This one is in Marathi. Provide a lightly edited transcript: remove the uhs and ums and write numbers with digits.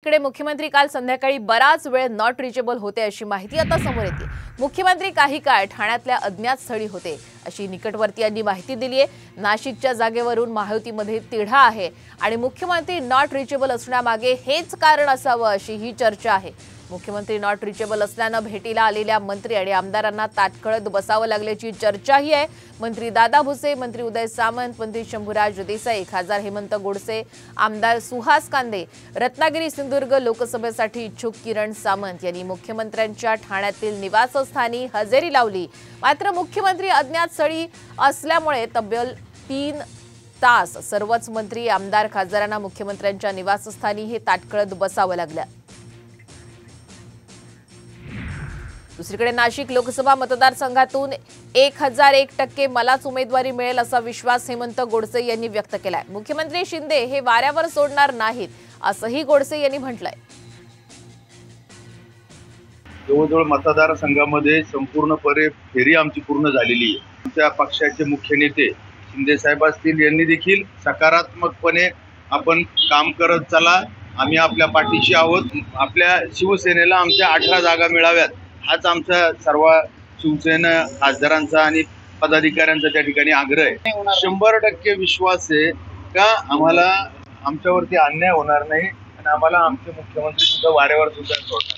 इकडे मुख्यमंत्री काल संध्याकाळी बराच वेळ नॉट रिचेबल होते अशी माहिती आता समोर येते। मुख्यमंत्री काही काळ ठाण्यातल्या अज्ञात स्थळी होते अशी निकटवर्तीयांनी माहिती दिली आहे। नाशिकच्या जागेवरून महायुतीमध्ये तिढा आहे आणि मुख्यमंत्री नॉट रिचेबल असण्यामागे हेच कारण असावं अशी ही चर्चा आहे। मुख्यमंत्री नॉट रिचेबल असल्याने भेटीला आलेल्या मंत्री आणि आमदारांना ताटकळत बसावं लागल्याची चर्चाही आहे। मंत्री दादा भुसे, मंत्री उदय सामंत, मंत्री शंभूराज देसाई, खासदार हेमंत गोडसे, आमदार सुहास कांदे, रत्नागिरी सिंधुदुर्ग लोकसभेसाठी इच्छुक किरण सामंत यांनी मुख्यमंत्र्यांच्या ठाण्यातील निवासस्थानी हजेरी लावली। मात्र मुख्यमंत्री अज्ञात स्थळी असल्यामुळे तब्बल 3 तास सर्वच मंत्री, आमदार, खासदारांना मुख्यमंत्र्यांच्या निवासस्थानी हे ताटकळत बसावं लागलं। दुसरीकडे नाशिक लोकसभा मतदारसंघातून 1001% मलाच उमेदवारी मिळेल असा विश्वास हेमंत गोडसे यांनी व्यक्त केलाय। मुख्यमंत्री शिंदे हे वाऱ्यावर सोडणार नाहीत असंही गोडसे यांनी म्हटलंय। जवळजवळ मतदारसंघामध्ये संपूर्णपणे फेरी आमची पूर्ण झालेली आहे। आमच्या पक्षाचे मुख्य नेते शिंदे साहेब असतील यांनी देखील सकारात्मकपणे आपण काम करत चला, आम्ही आपल्या पाठीशी आहोत, आपल्या शिवसेनेला आमच्या 18 जागा मिळाव्यात हाच आमचा सर्व शिवसेना खासदारांचा आणि पदाधिकाऱ्यांचा त्या ठिकाणी आग्रह आहे। 100% विश्वास आहे का आम्हाला आमच्यावरती अन्याय होणार नाही आणि आम्हाला आमचे मुख्यमंत्री सुद्धा वाऱ्यावर सुद्धा सोडणार।